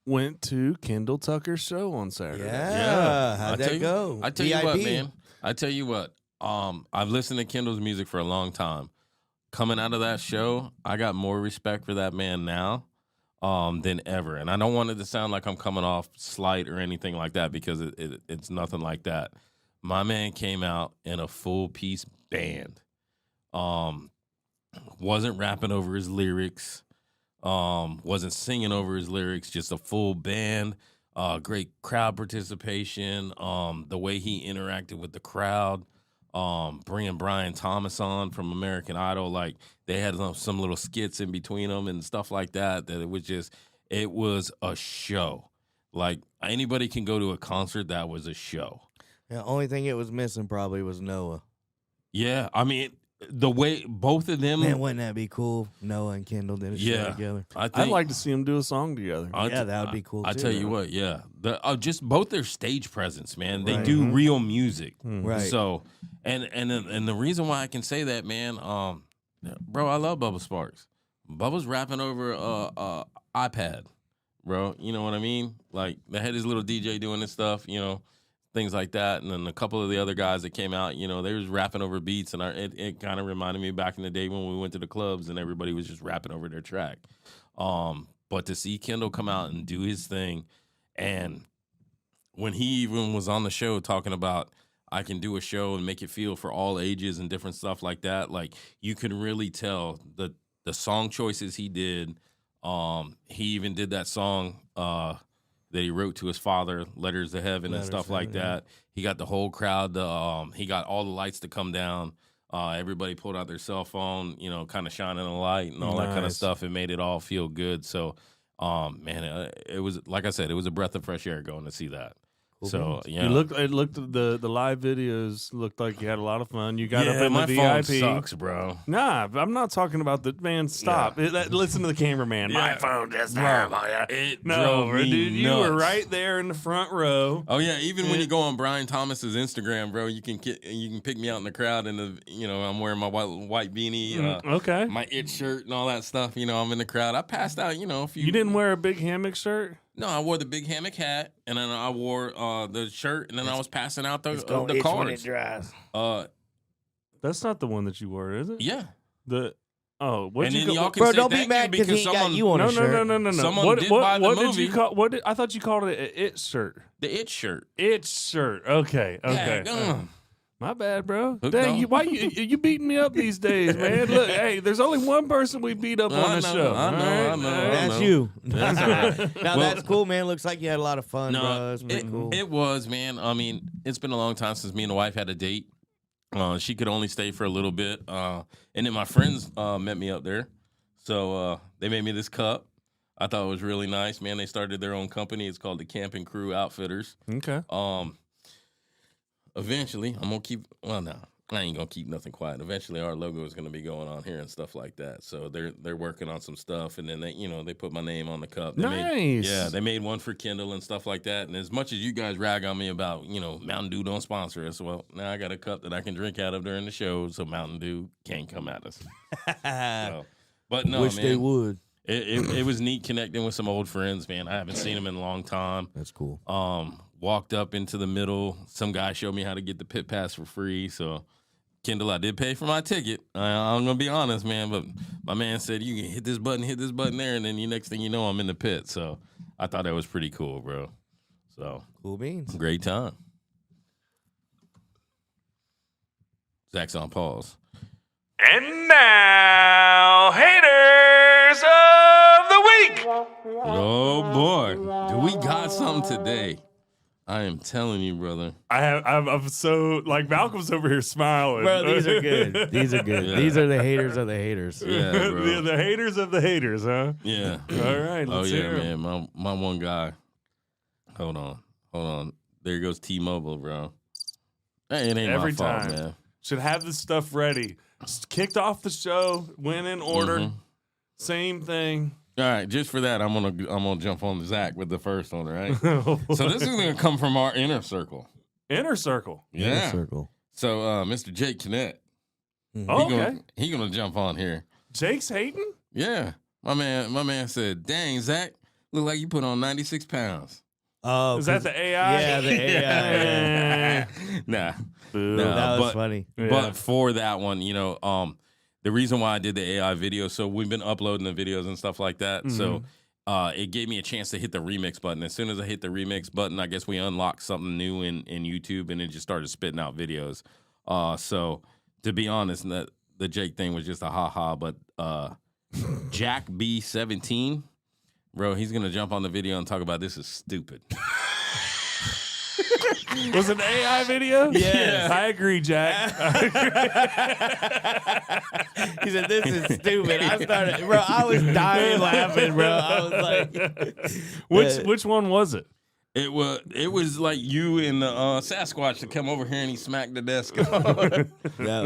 went to Kendall Tucker's show on Saturday. Yeah. How'd that go? I tell you what, man. I tell you what. I've listened to Kendall's music for a long time. Coming out of that show, I got more respect for that man now than ever. And I don't want it to sound like I'm coming off slight or anything like that because it's nothing like that. My man came out in a full-piece band. Wasn't rapping over his lyrics. Wasn't singing over his lyrics. Just a full band. Great crowd participation. The way he interacted with the crowd. Bringing Brian Thomas on from American Idol, like they had some little skits in between them and stuff like that. That it was a show. Like anybody can go to a concert. That was a show. The only thing it was missing probably was Noah. Yeah, I mean the way both of them. Man, wouldn't that be cool? Noah and Kendall did a show together. I'd like to see them do a song together. Yeah, that would be cool. I too, tell you man. what, yeah, just both their stage presence, man. They do real music, Right. So, and the reason why I can say that, man, bro, I love Bubba Sparks. Bubba's rapping over iPad, bro. You know what I mean? Like they had his little DJ doing this stuff, you know, things like that. And then a couple of the other guys that came out, you know, they was rapping over beats, and it kind of reminded me back in the day when we went to the clubs and everybody was just rapping over their track. But to see Kendall come out and do his thing, and when he even was on the show talking about I can do a show and make it feel for all ages and different stuff like that, like you can really tell the song choices he did. He even did that song that he wrote to his father, Letters to Heaven and stuff like that. He got the whole crowd he got all the lights to come down. Everybody pulled out their cell phone, you know, kind of shining a light and all that kind of stuff. It made it all feel good. So, man, it was, like I said, it was a breath of fresh air going to see that. Cool So, beans. yeah. It looked the live videos looked like you had a lot of fun. You got up in my the phone VIP. sucks, bro. Nah, I'm not talking about the man. Stop. Listen to the cameraman. My Yeah. phone just Bro, terrible. it No, drove me dude, you were nuts. right there in the front row. Oh yeah, even when you go on Brian Thomas's Instagram, bro, you can pick me out in the crowd, and I'm wearing my white beanie, Okay. my It shirt, and all that stuff. You know, I'm in the crowd. I passed out, a few. You didn't wear a big hammock shirt? No, I wore the big hammock hat, and then I wore the shirt, and then I was passing out the When cards. it dries. That's not the one that you wore, is it? Yeah. What And you then y'all can Bro, say don't be thank mad you because he because ain't got someone you on a shirt. No. Someone What did buy the what did movie. you call? I thought you called it an It shirt. the It shirt. It shirt. Okay. Daggum. My bad, bro. Hooked Dang, on. why you beating me up these days, man? Look, hey, there's only one person we beat up on this show. I know. all right? That's you. That's all right. Now Well, that's cool, man. Looks like you had a lot of fun, bro. That's pretty cool. It was, man. I mean, it's been a long time since me and the wife had a date. She could only stay for a little bit. And then my friends met me up there. So they made me this cup. I thought it was really nice, man. They started their own company. It's called the Camping Crew Outfitters. Okay. Eventually, I'm going to keep, well, no, I ain't going to keep nothing quiet. Eventually, our logo is going to be going on here and stuff like that. So they're working on some stuff. And then they put my name on the cup. Nice. They made one for Kindle and stuff like that. And as much as you guys rag on me about, Mountain Dew don't sponsor us, well, now I got a cup that I can drink out of during the show, so Mountain Dew can't come at us. So, but no, Wish man. they would. It was neat connecting with some old friends, man. I haven't seen them in a long time. That's cool. Walked up into the middle. Some guy showed me how to get the pit pass for free. So, Kendall, I did pay for my ticket. I'm going to be honest, man. But my man said, you can hit this button there. And then the next thing you know, I'm in the pit. So, I thought that was pretty cool, bro. So, Cool beans. great time. Zach's on pause. And now, haters of the week. Oh, boy. Do we got something today? I am telling you, brother. I'm so like Malcolm's over here smiling. Bro, these are good. These are good. Yeah. These are the haters of the haters. Yeah, bro. the haters of the haters, huh? Yeah. All right. Let's hear 'em. man. My one guy. Hold on. There goes T-Mobile, bro. Hey, it ain't Every my fault, time. man. Should have this stuff ready. Kicked off the show, went in order. Mhm. Same thing. All right, just for that, I'm gonna jump on Zach with the first one, right? So this is gonna come from our inner circle. Inner circle. Yeah. Inner circle. So Mr. Jake Kinnett, Oh, okay. he gonna jump on here. Jake's hating? Yeah. My man said, dang, Zach, look like you put on 96 pounds. Oh, Is that the AI? Yeah, the AI. Nah. Boo. Nah, that was but- funny. Yeah. But for that one, the reason why I did the AI video, so we've been uploading the videos and stuff like that. So it gave me a chance to hit the remix button. As soon as I hit the remix button, I guess we unlocked something new in YouTube, and it just started spitting out videos. So to be honest, the Jake thing was just a ha-ha, but Jack B17, bro, he's going to jump on the video and talk about this is stupid. Was it an AI video? Yes. I agree, Jack. He said, "This is stupid." I was dying laughing, bro. I was like, Which one was it? It was like you and the Sasquatch to come over here and he smacked the desk. That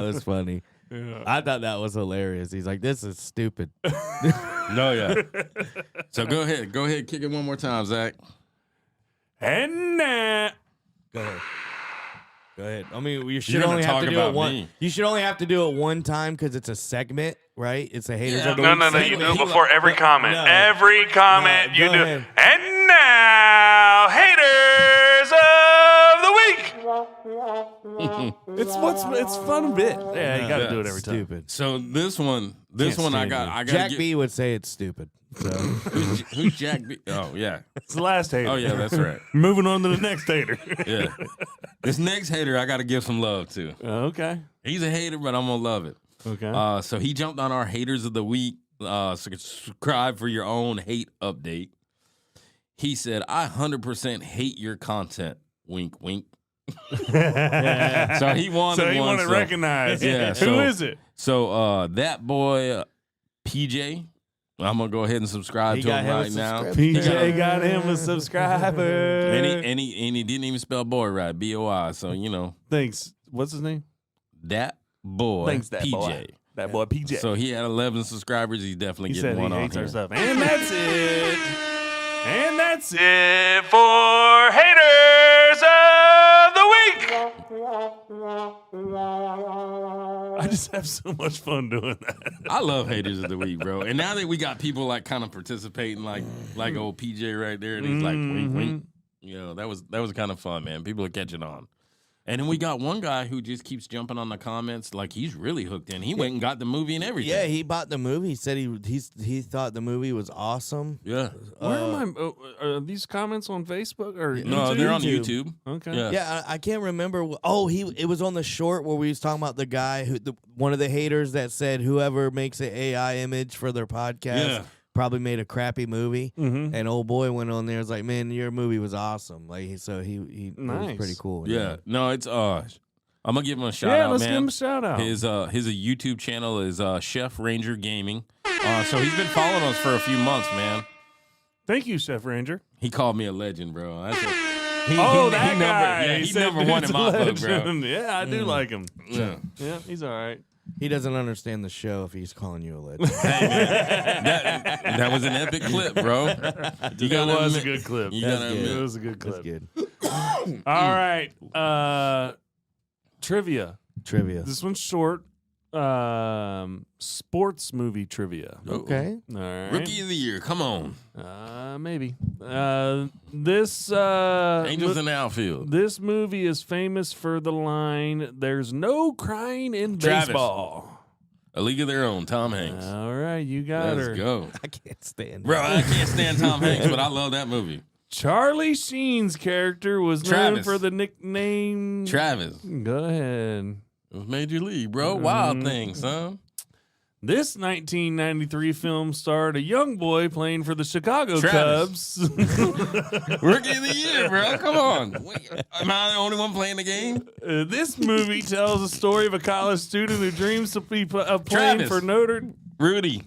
was funny. Yeah. I thought that was hilarious. He's like, "This is stupid." No, yeah. So go ahead, kick it one more time, Zach. And Go ahead. I mean, you should You're gonna only have talk to do about it one. me. You should only have to do it one time because it's a segment, right? It's a haters of the No, week no, you segment. do it before every comment. No. Every comment No, you go do. ahead. And now, haters of the week. It's fun bit. Yeah, you got to do it every time. Stupid. So this one I stand got. it. I got. Jack B would say it's stupid. So. Who's Jack B? Oh yeah. It's the last hater. Oh yeah, that's right. Moving on to the next hater. Yeah. This next hater, I got to give some love to. Okay. He's a hater, but I'm gonna love it. Okay. So he jumped on our haters of the week. Subscribe for your own hate update. He said, "I 100% hate your content." Wink, wink. So he wanted recognized. Yeah. Who is it? So that boy, PJ. I'm gonna go ahead and subscribe to him right now. PJ got him a subscriber. And he didn't even spell boy right, BOI. So Thanks. What's his name? that boy. Thanks, that PJ. boy. That boy PJ. So he had 11 subscribers. He's definitely He getting said one he on hates here. our stuff. And that's it. And that's it for haters of the week. I just have so much fun doing that. I love haters of the week, bro. And now that we got people like kind of participating, like old PJ right there, and he's like wink, wink. That was kind of fun, man. People are catching on. And then we got one guy who just keeps jumping on the comments, like he's really hooked in. He went and got the movie and everything. Yeah, he bought the movie. He said he thought the movie was awesome. Yeah. Where am I? Are these comments on Facebook or No, YouTube? they're on YouTube. Okay. Yeah. Yeah, I can't remember. It was on the short where we was talking about the guy one of the haters that said whoever makes an AI image for their podcast probably made a crappy movie. Mm-hmm. And old boy went on there and was like, "Man, your movie was awesome." Like, so he it was Nice. pretty cool. Yeah. No, it's I'm gonna give him a shout Yeah, out, let's man. give him a shout out. His YouTube channel is Chef Ranger Gaming. So he's been following us for a few months, man. Thank you, Chef Ranger. He called me a legend, bro. That's what, That guy. Yeah, He he's said number one in dude's my a book, bro. legend. Yeah, I do like him. Yeah. Yeah, he's all right. He doesn't understand the show if he's calling you a legend. Hey, man, that was an epic clip, bro. It was a good clip. You gotta admit. It was a good clip. That's good. All right. Trivia. This one's short. Sports movie trivia. Okay. All right. Rookie of the year, come on. Maybe. This Angels in the outfield. This movie is famous for the line, "There's no crying in Travis. baseball." A League of Their Own, Tom Hanks. All right, you got her. Let's go. I can't stand Bro, I can't stand Tom Hanks, but I love that movie. Charlie Sheen's character was known Travis. for the nickname Travis. Go ahead. It was Major League, bro. Wild things, son. This 1993 film starred a young boy playing for the Chicago Travis. Cubs. Rookie of the year, bro. Come on. Wait, am I the only one playing the game? This movie tells the story of a college student who dreams to be playing Travis. for Notre. Rudy.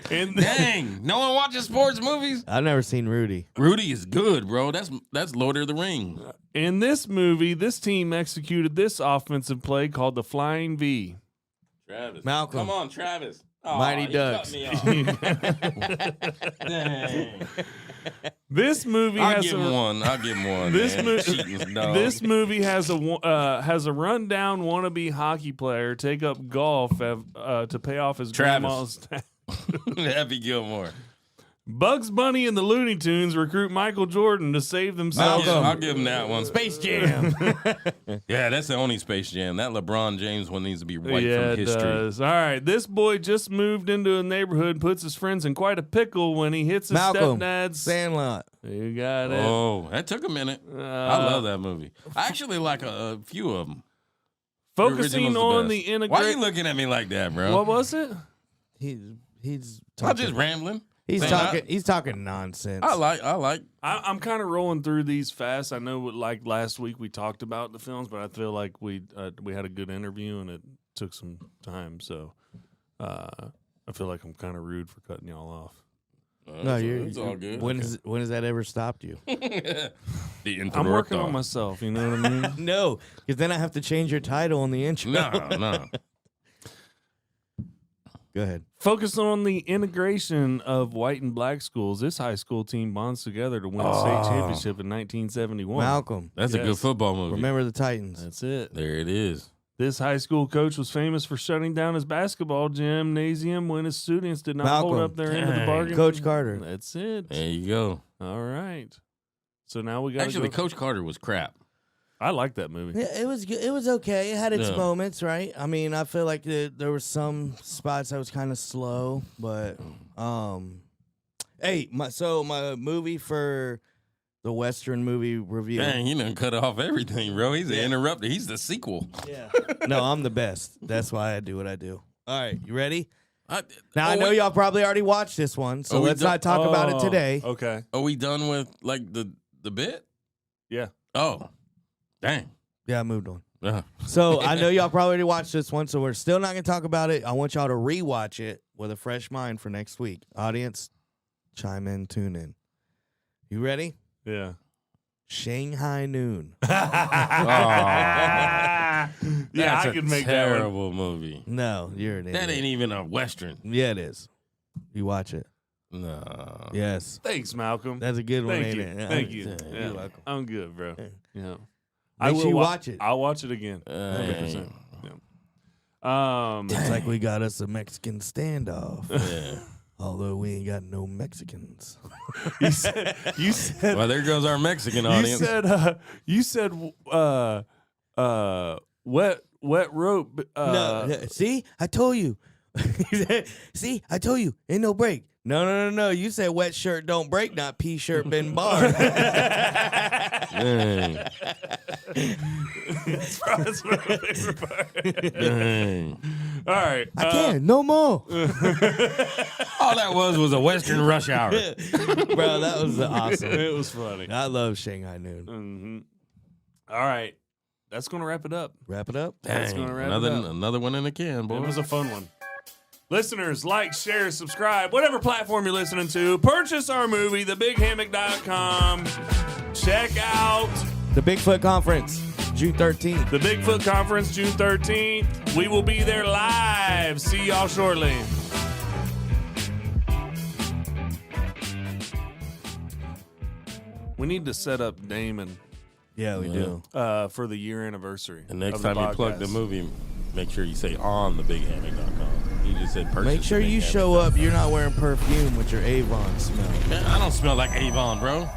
And Dang. No one watches sports movies? I've never seen Rudy. Rudy is good, bro. That's Lord of the Ring. in this movie, this team executed this offensive play called the Flying V. Travis. Malcolm. Come on, Travis. Oh, Mighty you Ducks. cut me off. Dang. This movie I'll has give him one. I'll give him one. This, man. Cheating, dog. this movie has a rundown wannabe hockey player take up golf to pay off his grandma's tax. Happy Gilmore. Bugs Bunny and the Looney Tunes recruit Michael Jordan to save themselves. I'll give him that one. Space Jam. Yeah, that's the only Space Jam. That LeBron James one needs to be wiped Yeah, from it history. does. All right, this boy just moved into a neighborhood, puts his friends in quite a pickle when he hits his Malcolm. stepdad's. Sandlot. You got it. Oh, that took a minute. I love that movie. I actually like a few of them. Focusing on the Why are integration. you looking at me like that, bro? What was it? He's I'm talking. just rambling. He's Saying talking. He's talking nonsense. I like. I'm kind of rolling through these fast. I know, like last week we talked about the films, but I feel like we had a good interview and it took some time. So I feel like I'm kind of rude for cutting y'all off. No, it's all good. When has that ever stopped you? The I'm working on interrupter. myself. You know what I mean? No, because then I have to change your title on the intro. No. Go ahead. Focus on the integration of white and black schools. This high school team bonds together to win a state championship in 1971. Malcolm. That's a good football movie. Remember the Titans. That's it. There it is. This high school coach was famous for shutting down his basketball gymnasium when his students did not hold Malcolm. up their end of the Dang. bargain. Coach Carter. That's it. There you go. All right. So now we got Actually, Coach Carter was crap. I like that movie. Yeah, it was good. It was okay. It had its Yeah. moments, right? I mean, I feel like there were some spots that was kind of slow, but hey, my movie for the Western movie review. Dang, he done cut off everything, bro. He's an interrupter. He's the sequel. Yeah. No, I'm the best. That's why I do what I do. All right, you ready? I Know y'all probably already watched this one, so we let's done- not talk about it today. Okay. Are we done with like the bit? Yeah. Oh, dang. Yeah, I moved on. Uh, So I know y'all probably already watched this one, so we're still not going to talk about it. I want y'all to rewatch it with a fresh mind for next week. Audience, chime in, tune in. You ready? Yeah. Shanghai Noon. Yeah, that's I a can make that one. terrible movie. No, you're an idiot. That ain't even a Western. Yeah, it is. You watch it. No. Yes. Thanks, Malcolm. That's a good one, Thank ain't you. it? Thank you. You're Yeah. welcome. I'm good, bro. Yeah. Make sure you watch it. I'll watch it again. 100%. Yeah. It's like we got us a Mexican standoff. Yeah. Although we ain't got no Mexicans. you said Well, there goes our Mexican audience. you said wet rope. No, see, I told you. See, I told you, ain't no break. No. You said wet shirt don't break, not p-shirt been barred. Dang. That's my favorite part. Dang. All right. I can't, no more. All that was a Western rush hour. Bro, that was awesome. It was funny. I love Shanghai Noon. Mm-hmm. All right. That's going to wrap it up. Wrap it up. That's Dang. gonna wrap it up. Another one in the can, boy. It was a fun one. Listeners, like, share, subscribe, whatever platform you're listening to. Purchase our movie, thebighammock.com. Check out The Bigfoot Conference, June 13th. the Bigfoot Conference, June 13th. We will be there live. See y'all shortly. We need to set up Damon Yeah, we do. for the year anniversary. And next of the time you plug the podcast. movie, make sure you say on thebighammock.com. You just said purchase. Make sure you show up. You're not wearing perfume with your Avon smell. Man, I don't smell like Avon, bro.